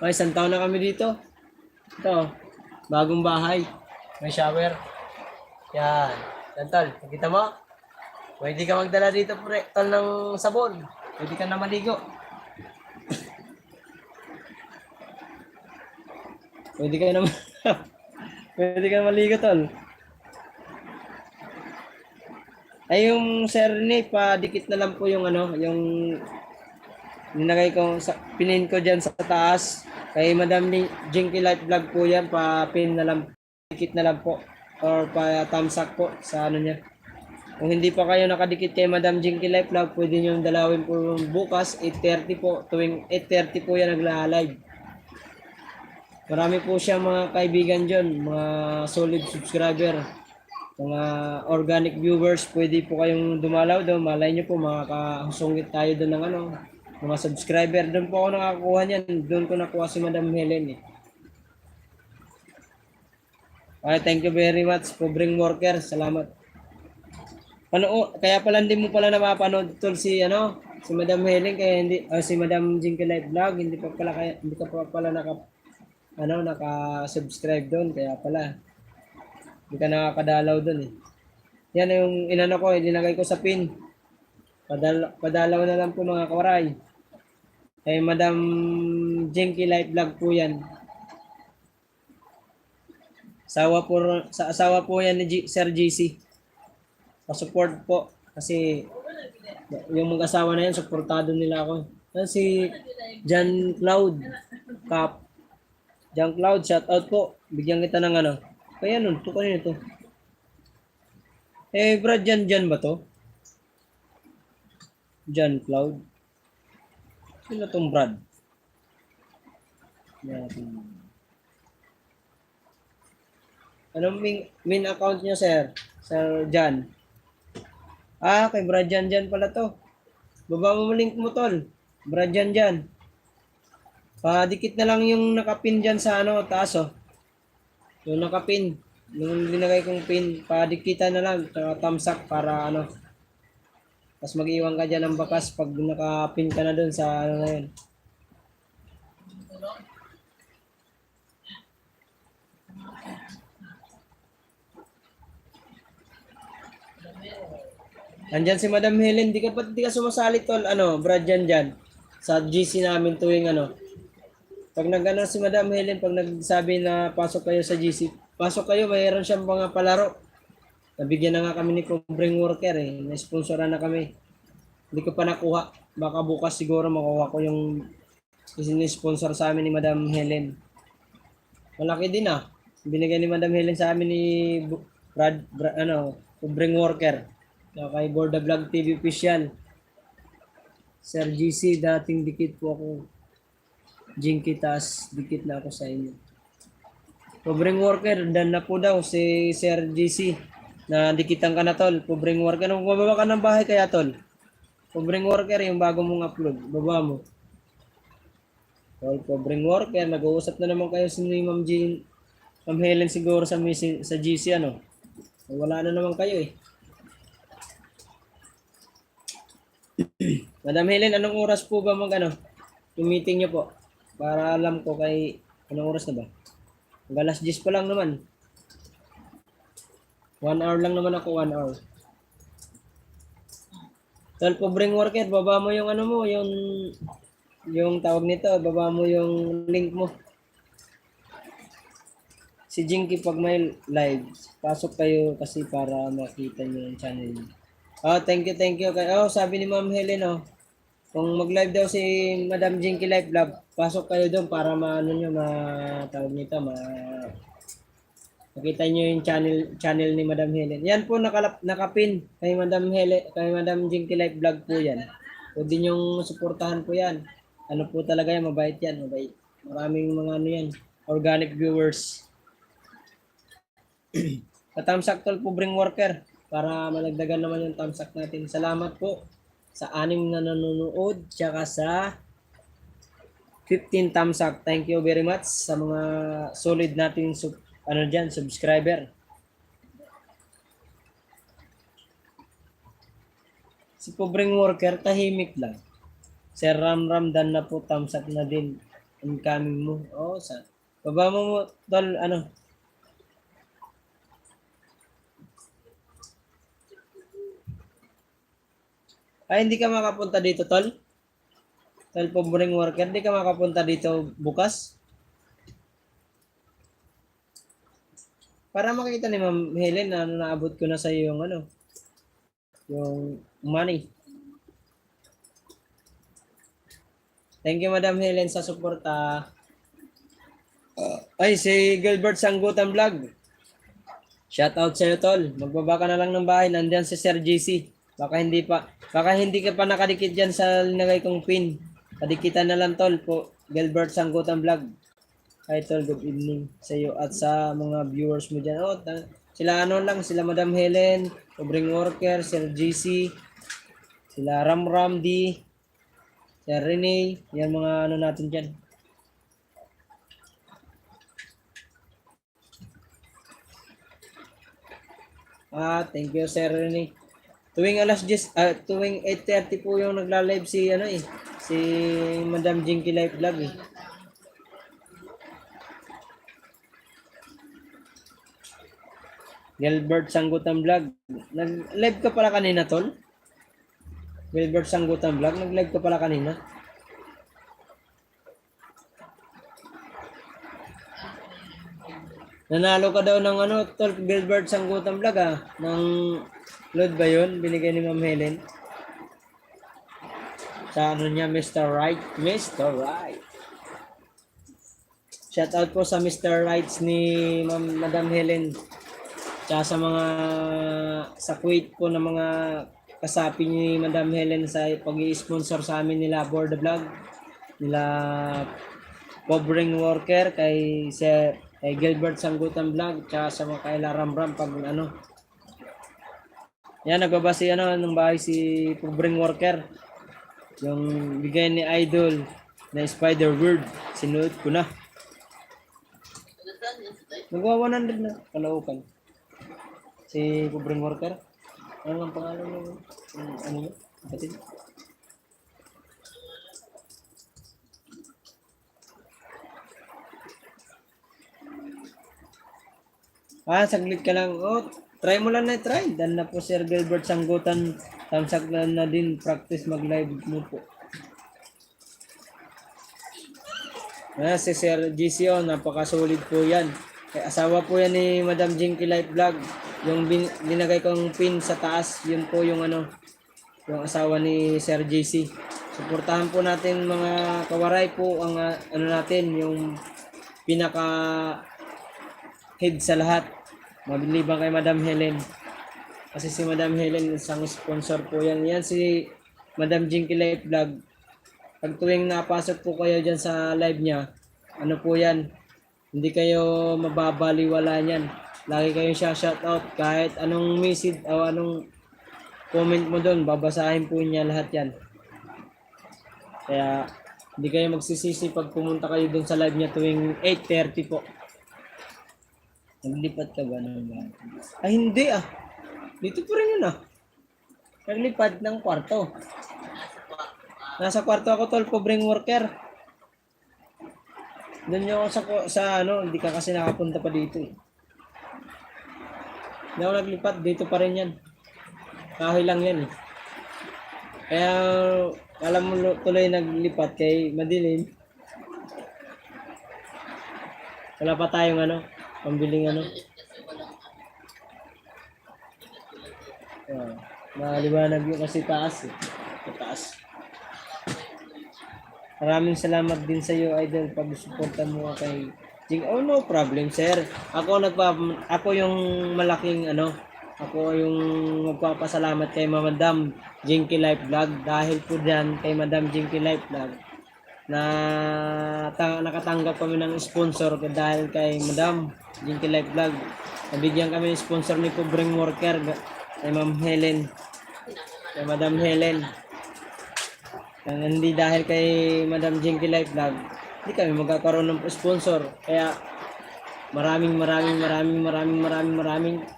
Ay, isang taon na kami dito. Ito. Bagong bahay. May shower. Yan. Yan, tol. Nakita mo? Pwede ka magdala dito, pre, tol, ng sabon. Pwede ka na maligo. Pwede ka na pwede ka na maligo, tol. Ay, yung sir ni, padikit na lang po yung ano, yung ninagay ko, pinin ko dyan sa taas. Kay Madam Jinky Life Vlog po yan, pa-pin na lang, dikit na lang po. Or pa-thumbs up po sa ano niya. Kung hindi pa kayo nakadikit kay Madam Jinky Life Vlog, pwede nyo dalawin po bukas, 8:30 po. Tuwing 8:30 po yan nagla-live. Marami po siya mga kaibigan dyan, mga solid subscriber. Mga organic viewers, pwede po kayong dumalaw doon. Malay nyo po, makakasungit tayo doon ng ano, mga subscriber. Doon po ako nakakuha niyan. Doon ko nakuha si Madam Helen eh. Okay, thank you very much, pobreng worker. Salamat. Kaya pala hindi mo pala napapanood tol si ano, si Madam Helen, kaya hindi si Madam Jinky Life Vlog, hindi ka pa pala naka-subscribe doon, kaya pala hindi ka nakakadalaw doon eh. Yan yung inano ko, ilinagay ko sa pin. Padalaw na lang po mga kawaray. Kay Madam Jinky Life Vlog po yan. Asawa po yan ni Sir GC. Pa-support po. Kasi yung mag-asawa na yan, supportado nila ako. Yan si John Cloud. John Cloud, shout out po. Bigyan kita ng ano. Kaya nun, ito kanina ito. Eh, Brad, Jan ba to? John Cloud. Sino tong Brad? Anong main account niya, sir? Sir Jan. Kay Brad Jan pala to. Baba mo link mo, tol. Brad Jan. Padikit na lang yung nakapin dyan sa ano, taas, oh. Yung nakapin. Yung linagay kong pin, padikitan na lang. Tsaka thumbs up para ano. Tapos mag-iwan ka dyan ng bakas pag nakapin ka na dun sa ano na yun. Andyan si Madam Helen, di ka sumasali tol, ano, Brad dyan. Sa GC namin tuwing ano. Pag nag-ano si Madam Helen, pag nagsabi na pasok kayo sa GC, pasok kayo, mayroon siyang mga palaro. Nabigyan na nga kami ni Pobreng Worker eh. Na-sponsoran na kami. Hindi ko pa nakuha. Baka bukas siguro makuha ko yung sponsor sa amin ni Madam Helen. Malaki din ah. Binigay ni Madam Helen sa amin ni Pobreng Worker. Kay Borda Vlog TV official. Sir GC, dating dikit po ako. Jinky, tas dikit na ako sa inyo. Pobreng Worker, dan na po daw si Sir GC. Na dikitan ka na tol. Pobreng Worker, nung mababa ka ng bahay kaya tol. Pobreng Worker, yung bago mong upload. Baba mo. Tol, Pobreng Worker, nag-uusap na naman kayo si Ma'am Helen siguro sa GC ano. Wala na naman kayo eh. Madam Helen, anong oras po ba yung meeting niyo po? Para alam ko kay anong oras na ba? Alas 10 pa lang naman. 1 hour lang naman ako, 1 hour. Tol, Pobreng Worker, baba mo yung ano mo, yung tawag nito, baba mo yung link mo. Si Jinky pag may live, pasok kayo kasi para makita niyo yung channel niyo. Thank you. Sabi ni Ma'am Helen, kung mag-live daw si Madam Jinky Life Vlog, pasok kayo doon para makita niyo yung channel ni Madam Helen. Yan po nakapin kay Madam Helen, kay Madam Jinky Life Vlog po yan. Pwede niyong suportahan po yan. Ano po talaga yan, mabait yan, mabait. Maraming mga yan, organic viewers. Katamsak tol, Pobreng Worker. Para malagdagan naman yung thumbs up natin. Salamat po sa 6 na nanonood tsaka sa 15 thumbs up. Thank you very much sa mga solid nating subscriber. Si Pobreng Worker, tahimik lang. Sir Ramram dan na po, thumbs up na din. Incoming mo. Baba mo tol, Ay, hindi ka makapunta dito, tol? Tol, pobreng worker, hindi ka makapunta dito bukas? Para makita ni Ma'am Helen na naabot ko na sa iyo yung yung money. Thank you, Madam Helen, sa suporta. Ay, si Gilbert Sanggutan Vlog. Shout out sa iyo, tol. Magbaba ka na lang ng bahay. Nandiyan si Sir GC. Baka hindi ka pa nakadikit diyan sa linagay kong pin. Padikitan na lang, tol, po. Gilbert Sanggutan Vlog. Hi, tol. Good evening sa iyo at sa mga viewers mo diyan. Sila sila Madam Helen, Pobreng Worker, Sir GC, sila Ram D, Sir Rene, yan mga natin diyan. Thank you, Sir Rene. Tuwing 8:30 po yung nagla-live si Madam Jinky Life Vlog eh. Gilbert Sanggutan Vlog. Nag-live ka pala kanina, tol? Gilbert Sanggutan Vlog, nag-live ka pala kanina? Nanalo ka daw ng tol, Gilbert Sanggutan Vlog ng load ba yun? Binigay ni Ma'am Helen. Sa niya, Mr. Right? Mr. Right. Shout out po sa Mr. Rights ni Madam Helen. Tsaka sa Kuwait po ng mga kasapi ni Madam Helen sa pag-i-sponsor sa amin nila Board the Vlog, nila Pobreng Worker, kay Gilbert Sanggutan Vlog, tsaka sa mga kaila Ram pag yan, nagbabasi ng bahay si Pobreng Worker. Yung bigay ni Idol na Spider Word, sinuot ko na. Nagwa 100 na, kalaukan. Si Pobreng Worker. Ano ang pangalan mo? Ano mo? Kapatid? Saglit ka lang. Try mo lang na try. Dan na po Sir Gilbert Sanggutan. Tamsak na din practice mag-live mo po. Si Sir GCO, napaka-solid po yan. Asawa po yan ni Madam Jinky Life Vlog. Yung binagay kong pin sa taas, yun po yung yung asawa ni Sir GC. Suportahan po natin mga kawaray po ang natin, yung pinaka head sa lahat. Mabilibang kay Madam Helen. Kasi si Madam Helen isang sponsor po yan. Yan si Madam Jinky Life Vlog. Pag tuwing napasok po kayo dyan sa live niya, po yan, hindi kayo mababaliwala niyan. Lagi kayong shoutout kahit anong message o anong comment mo doon, babasahin po niya lahat yan. Kaya hindi kayo magsisisi pag pumunta kayo doon sa live niya tuwing 8:30 po. Naglipat ka ba naman? Ay hindi Dito po rin yun Naglipad ng kwarto. Nasa kwarto ako, tol, Pobreng Worker. Doon yung sa hindi ka kasi nakapunta pa dito eh. Hindi ako naglipat, dito pa rin yan. Kahoy lang yan eh. Kaya alam mo tuloy naglipat kay madilim. Wala pa tayong pambiling maliwanag yung kasi taas eh. Taas. Maraming salamat din sa iyo, Idol, pag-suporta mo kay Jing. No problem, sir. Ako yung malaking ako yung magpapasalamat kay Madam Jinky Life Vlog dahil po diyan kay Madam Jinky Life Vlog na nakatanggap kami ng sponsor dahil kay Madam Jinky Life Vlog. Nabigyan kami ng sponsor ni Pobreng Worker kay Ma'am Helen. Kay Madam Helen. Hindi dahil kay Madam Jinky Life Vlog, hindi kami magkakaroon ng sponsor. Kaya maraming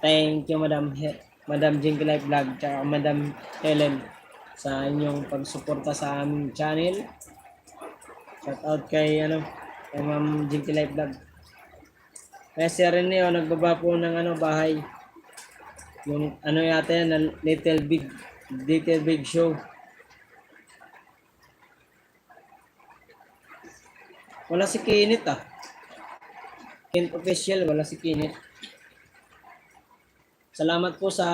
thank you Madam Jinky Life Vlog at Madam Helen sa inyong pagsuporta sa aming channel. Shout out kay Ma'am Jinky Life Vlog. Kaya si Rene nagbaba po ng bahay. Yung yata yan, Little Big Show. Wala si Kinit ah. Kent official, wala si Kinit. Salamat po sa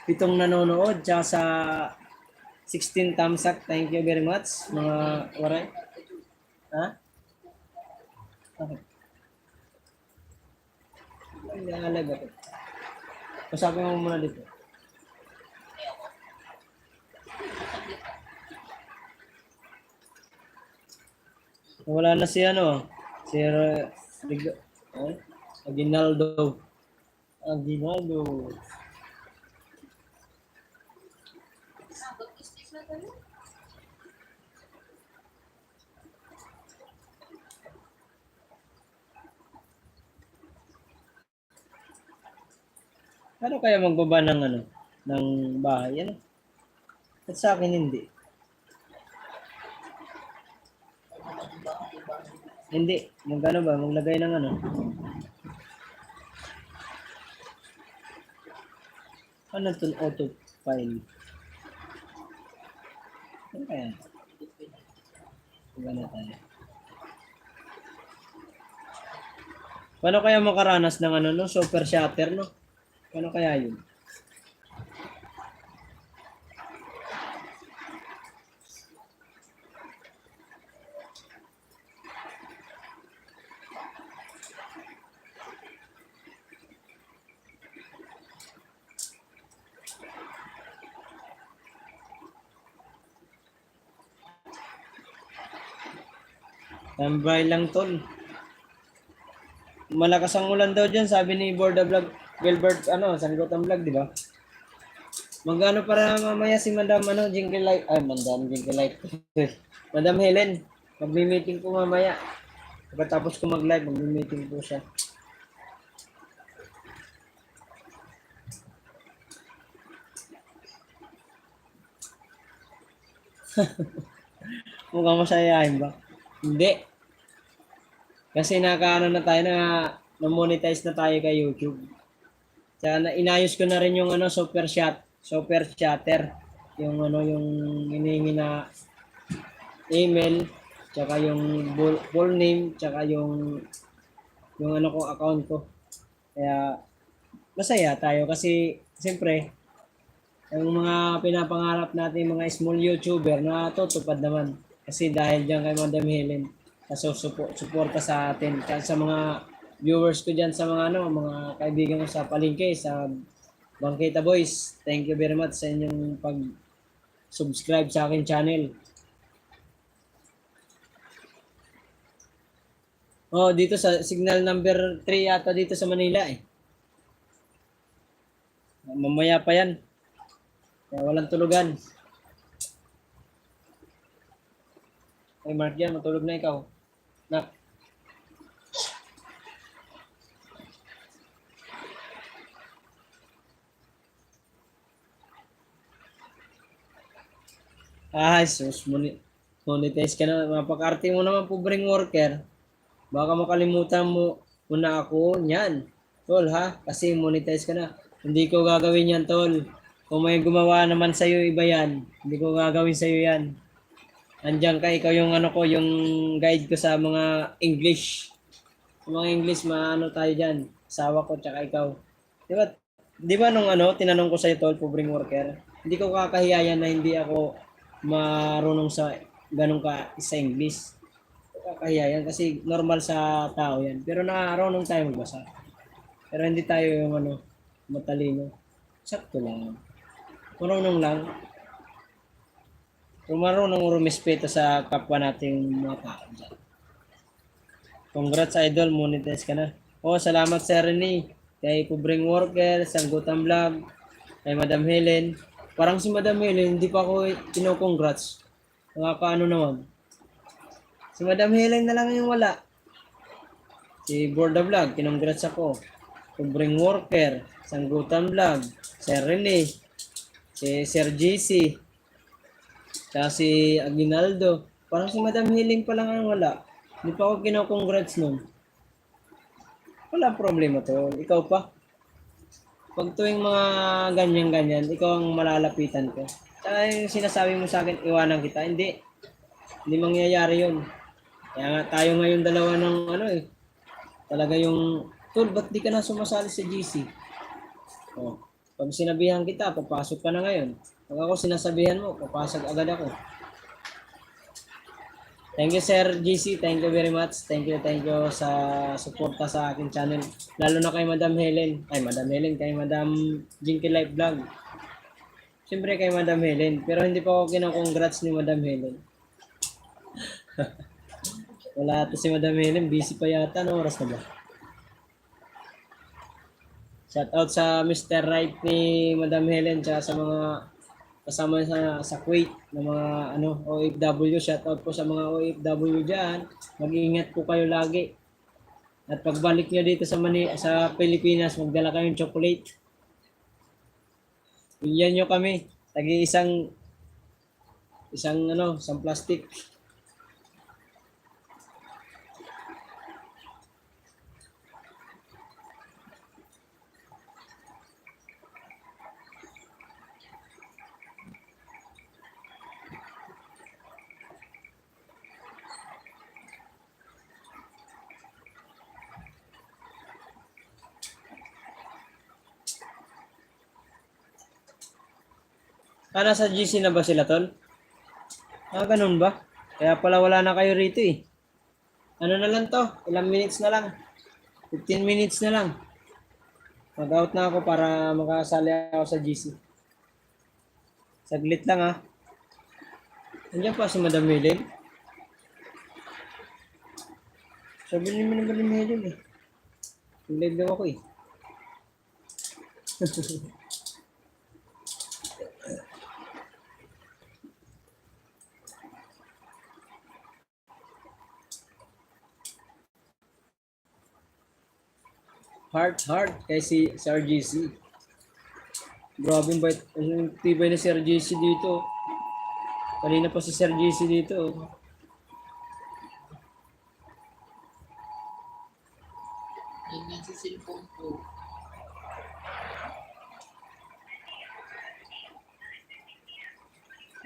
7 nanonood tsaka sa 16 thumbs up. Thank you very much mga waray. Ha? Okay. Hindi nga live ako. Usapin mo muna dito. Wala na si ano, si Aguinaldo. Aguinaldo. Ano kaya magbaba ng ano, ng bahay? Ano? At sa akin hindi. Hindi. Magano ba? Maglagay ng ano? Ano itong auto file? Ano kaya? Magano tayo? Paano kaya makaranas ng ano, no? Super shatter, no? Paano kaya yun? Tambay lang tol. Malakas ang ulan daw dyan, sabi ni Borda Vlog, Gilbert, ano, Sanggutan Vlog, di ba? Magano para mamaya si Madam, ano, Jingle Light, ay, Madam Jingle Light. Madam Helen, magmi-meeting ko mamaya. Pagkatapos ko mag-live, magmi-meeting po siya. Mukhang masayahin ba? Hindi. Kasi nakaano na tayo na-monetize na tayo kay YouTube. Tsaka na inayos ko na rin yung ano super chatter, yung ano yung hinihingi na email, tsaka yung full name, tsaka yung ano ko account ko. Kaya masaya tayo kasi siyempre yung mga pinapangarap natin mga small YouTuber na tutupad naman. Kasi dahil diyan kay Madam Helen so suporta sa atin at sa mga viewers ko diyan sa mga ano mga kaibigan ko sa palengke sa Bangketa Boys. Thank you very much sa inyong pag-subscribe sa akin channel. Oh, dito sa signal number 3 yata dito sa Manila eh. Mamaya pa yan. Kaya walang tulugan. Ay, Mark yan, matulog na ikaw. Nak. Sus, monetize ka na. Mapakarte mo naman, pobreng worker. Baka makalimutan mo muna ako niyan. Tol, ha? Kasi monetize ka na. Hindi ko gagawin yan, tol. Kung may gumawa naman sa'yo, iba yan. Hindi ko gagawin sa'yo yan. Andiyan ka, ikaw yung ano ko, yung guide ko sa mga English. Sa mga English, maano tayo dyan. Asawa ko, tsaka ikaw. Di ba nung ano, tinanong ko sa'yo, tol, pobreng worker, hindi ko kakahiya yan na hindi ako marunong sa ganun ka sa English. Kakahiya yan kasi normal sa tao yan. Pero nakarunong tayo magbasa. Pero hindi tayo yung ano, matalino. Sakto lang. Marunong lang. Kung marunong rumispeto sa kapwa nating mga tao dyan. Congrats idol, monetize ka na. Oh, salamat Sir Rene, kay Pobreng Worker, Sanggutan Vlog, kay Madam Helen. Parang si Madam Helen, hindi pa ako kino-congrats. Nakakaano naman. Si Madam Helen na lang yung wala. Si Borda Vlog, kinongrats ako. Pobreng Worker, Sanggutan Vlog, Sir Rene, si Sir GC, si Aguinaldo. Parang si Madam Helen pa lang ang wala. Hindi pa ako kino-congrats nun. Wala problema to. Ikaw pa. Pag tuwing mga ganyan-ganyan, ikaw ang malalapitan ko. Tsaka yung sinasabi mo sa akin, iwanan kita. Hindi. Hindi mangyayari yun. Kaya nga tayo ngayon dalawa ng ano eh. Talaga yung, Tol, ba't di ka na sumasali sa GC? Oh, pag sinabihan kita, papasok ka na ngayon. Pag ako sinasabihan mo, papasok agad ako. Thank you, Sir GC. Thank you very much. Thank you sa suporta sa akin channel. Lalo na kay Madam Helen. Ay, Madam Helen, kay Madam Jinky Life Vlog. Siyempre kay Madam Helen. Pero hindi pa ako kina-congrats ni Madam Helen. Wala ito si Madam Helen. Busy pa yata. Ano oras na ba? Shout out sa Mr. Right ni Madam Helen tsaka sa mga kasama sa Kuwait na mga OFW. Shout out po sa mga OFW diyan. Mag-iingat po kayo lagi. At pagbalik niyo dito sa Pilipinas, magdala kayong chocolate. Bigyan niyo kami. Tagi isang plastic. Nasa GC na ba sila, Tol? Ganun ba? Kaya pala wala na kayo rito eh. Ano na lang to? Ilang minutes na lang? 15 minutes na lang. Mag-out na ako para makasali ako sa GC. Saglit lang ha. Nandiyan pa si Madam Helen. Sabi niyo naman ni Helen eh. Live daw ako eh. Heart kay si Sir GC. Grabe yung tibay na Sir GC dito. Kanina pa si Sir GC dito. Yan yan sa cellphone ko.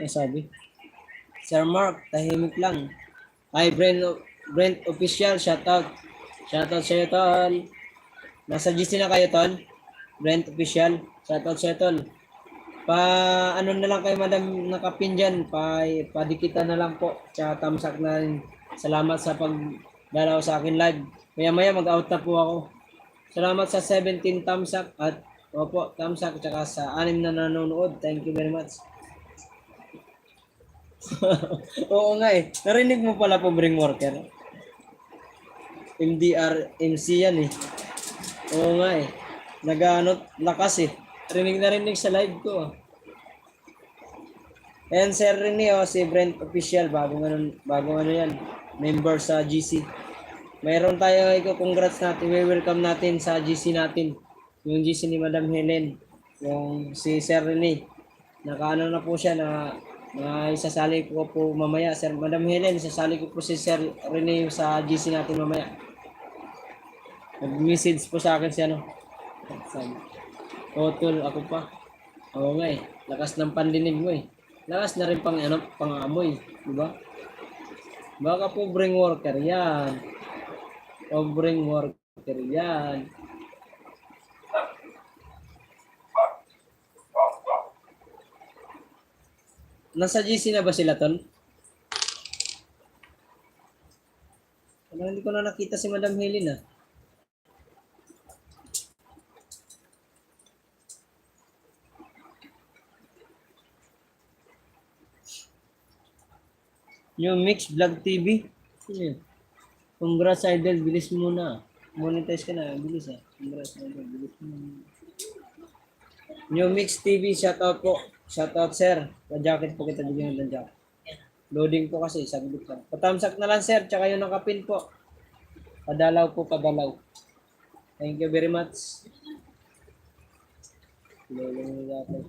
Sabi? Sir Mark, tahimik lang. Hi, Brent Official, shoutout. Shoutout sa'yo, Tol. Nasa GC na kayo, Tol? Brent Official, shoutout sa'yo, Tol. Ano na lang kayo, Madam nakapin dyan, padikitan na lang po. Tsaka thumbs up na rin. Salamat sa pagdalaw sa akin live. Maya mag-out na po ako. Salamat sa 17 thumbs up at thumbs up tsaka sa 6 na nanonood. Thank you very much. Oo nga eh. Narinig mo pala po, Bring Worker. MC yan eh. Oo nga eh. Lakas eh. Narinig sa live ko. Ayan, Sir Rene, si Brent Official, bagong ano yan, member sa GC. Mayroon tayo, congrats natin, welcome natin sa GC natin. Yung GC ni Madam Helen, yung si Sir Rene. Nakaano na po siya na isasali ko po mamaya. Sir Madam Helen, isasali ko po si Sir Rene sa GC natin mamaya. Nag-message po sa akin si Tol, ako pa. Oo nga eh. Lakas ng pandinig mo eh. Lakas na rin pang-amoy. Diba? Baka pobreng worker yan. Pobreng worker yan. Nasa GC na ba sila, Tol? Hindi ko na nakita si Madam Helen ah. Yung Mix Vlog TV. Congrats, Idol. Bilis mo na. Monetize ka na. Bilis ah. Congrats, Idol. Bilis mo na. New Mix TV. Shoutout po. Shoutout, sir. Pa-jacket po kita. Bigyan ng jacket. Loading po kasi. Saglit lang. Patamsak na lang, sir. Tsaka yung nakapin po. Padalaw po. Padalaw. Thank you very much. Loading mo jacket.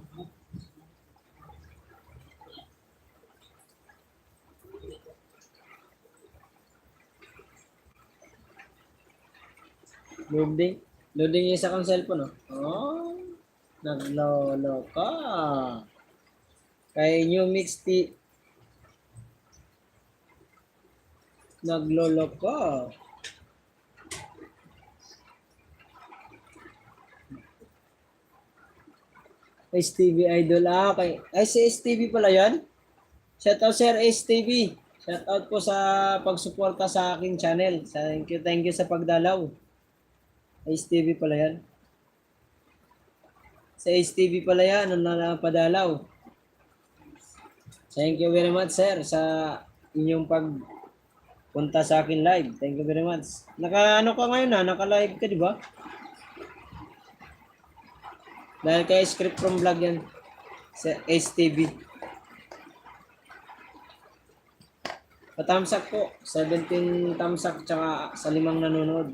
Loading yung isa kang cellphone, no? Oh, naglolo ka. Kay New Mix Nagloloko. STV Idol. Okay. Ay, si STV pala yan? Shout out Sir STV. Shout out po sa pagsuporta sa aking channel. Thank you sa pagdalaw. STV pala yan. Sa STV pala yan, ang napadalaw. Thank you very much, sir, sa inyong pagpunta sa akin live. Thank you very much. Ano ka ngayon ha? Naka-live ka, di ba? Dahil kay script from vlog yan. Sa STV. Patamsak po. 17 tamsak tsaka sa 5 nanonood.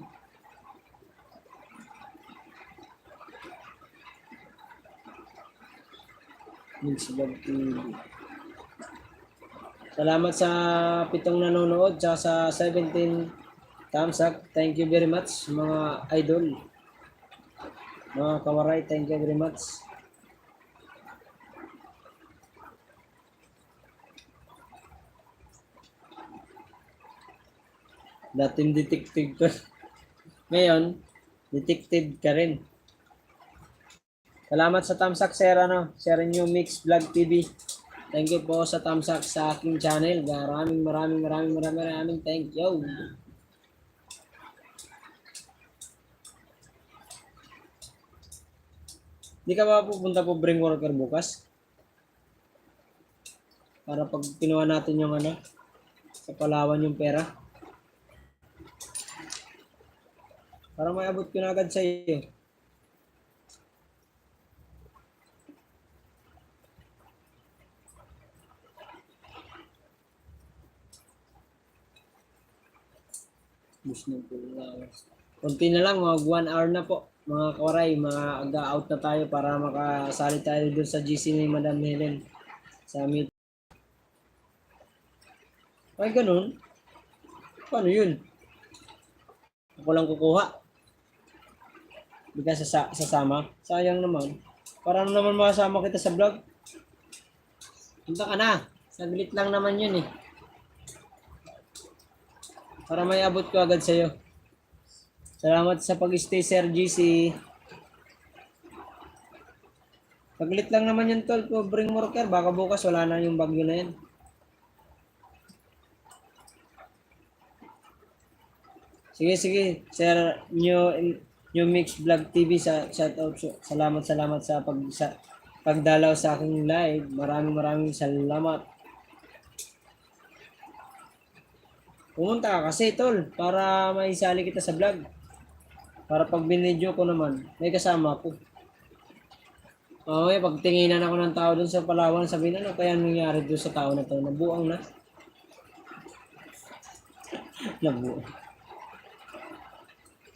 Mix Vlog TV. Salamat sa 7 nanonood tsaka sa 17 thumbs up. Thank you very much mga idol. Mga kawaray, thank you very much. Dating detective ko. Ngayon, detective ka rin. Salamat sa thumbs up, sir, Sir New Mix Vlog TV. Thank you po sa thumbs up sa aking channel. Maraming thank you. Di ka ba pupunta po bring worker bukas? Para pag kinuha natin yung sa Palawan yung pera. Para may abot ko na agad sa iyo. Kunti na lang, mga 1 hour na po. Mga kawaray, mag-out na tayo para makasali tayo doon sa GC ni Madam Helen. Sa meet. Ay, ganun. Paano yun? Ako lang kukuha. Hindi ka sasama. Sayang naman. Para naman makasama kita sa vlog. Punta ka na. Saglit lang naman yun eh. Para may abot ko agad sa'yo. Salamat sa pag-stay, Sir GC. Saglit lang naman yun, tol. Bring worker. Baka bukas wala na yung bagyo na yan. Sige. Sir New Mix Vlog TV sa shoutout. Salamat sa pagdalaw sa aking live. Maraming salamat. Pumunta ka kasi, tol, para maisali kita sa vlog. Para pag binidyo ko naman, may kasama ko. Okay, pagtinginan ako ng tao dun sa Palawan, sabihin ano kaya nangyari doon sa tao na to? Nabuang na. Nabuang.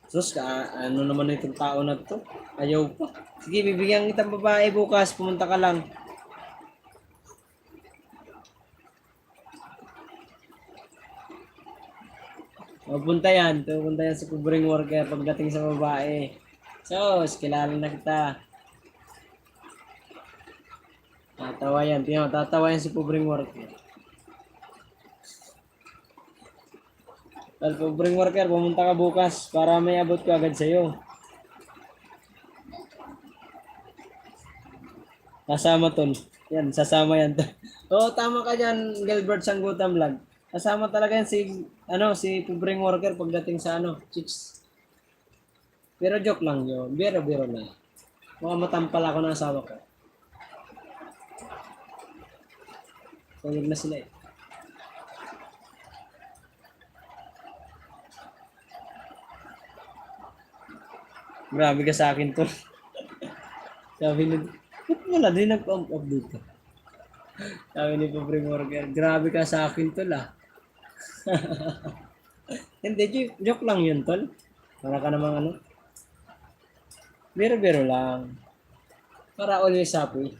Sus, ano naman itong tao na to? Ayaw pa. Sige, bibigyan kitang babae bukas. Pumunta ka lang. Pupunta yan sa covering worker pagdating sa babae. Sus, kilala na kita. Tatawa yan si covering worker. Covering worker, pumunta ka bukas para may abot ko agad sa'yo. Kasama tol. Yan, sasama yan tol. Oo, tama ka dyan, Gilbert Sanggutam Vlog. Kasama talaga yan si covering worker pagdating sa chicks. Pero joke lang yun. Biro lang. Mukhang matampal ako ng asawa ko. Tawag na sila eh. Grabe ka sa akin to. Sabi ni, wala din nag-pump up dito. Sabi ni covering worker, grabe ka sa akin tol ah. Hindi, joke lang yun tol. Para ka namang biro lang. Para always happy.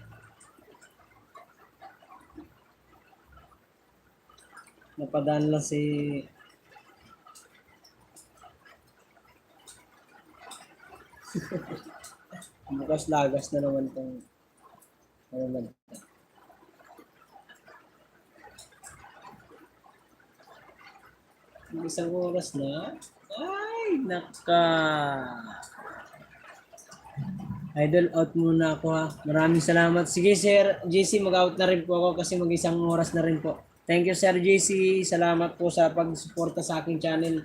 Napadaan lang si bukas lagas na naman itong Isang oras na. Ay, naka. Idol, out muna ako ha. Maraming salamat. Sige, Sir JC, mag-out na rin po ako kasi mag-isang oras na rin po. Thank you, Sir JC. Salamat po sa pag-suporta sa aking channel,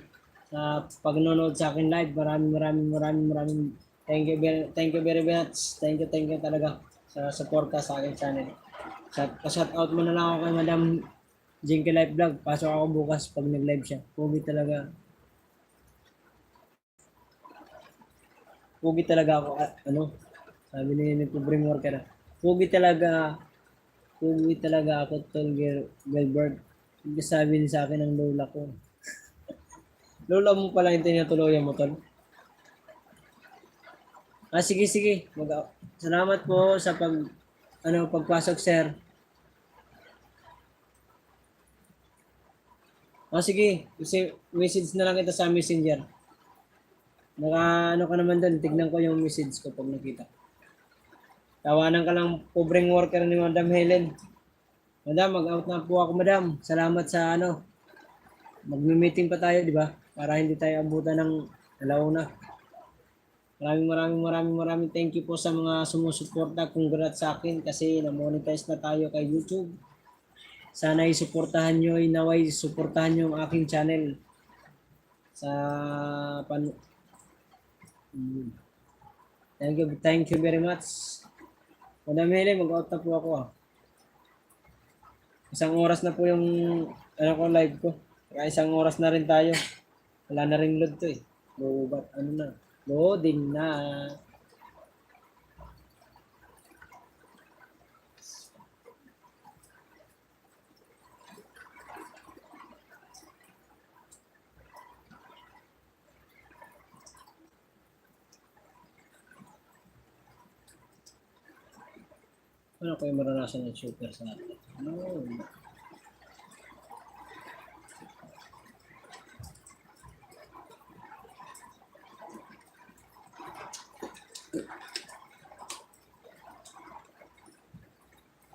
sa pag-nanonood sa akin live. Maraming thank you very much. Thank you talaga sa suporta sa aking channel. Shout out muna lang ako kay Madam Jinky Life Vlog. Pasok ako bukas pag nag-live siya. Pugi talaga ako, sabi ni Pobreng Worker, pugi talaga ako, Tol Gilbert. Hindi sabi sa akin ng lola ko. Lola mo pala yung tinutuluyan mo, Tol. Sige. Salamat po sa pagpasok, sir. Sige. Message na lang kita sa Messenger. Ka naman doon, tignan ko yung message ko pag nakita. Tawanan ka lang, Pobreng Worker ni Madam Helen. Madam, mag-out na po ako, Madam. Salamat sa magmi-meeting pa tayo, di ba? Para hindi tayo abutan ng alauna. Maraming thank you po sa mga sumusuporta. Congrats sa akin kasi na-monetize na tayo kay YouTube. Sana suportahan nyo, naway suportahan nyo ang aking channel sa Thank you very much. Madam Helen, mag-out na po ako. Isang oras na po yung live ko. Kaya isang oras na rin tayo. Wala na rin load to eh. Loading na. Ano ko yung maranasan ng super sa atin?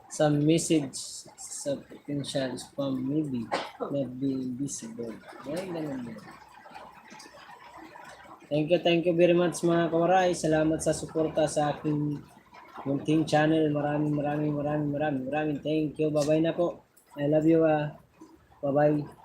Some message sa potential spam maybe not being visible. Thank you very much mga kawaray. Salamat sa suporta sa aking munting channel. Maraming thank you. Bye-bye na po. I love you. Bye-bye.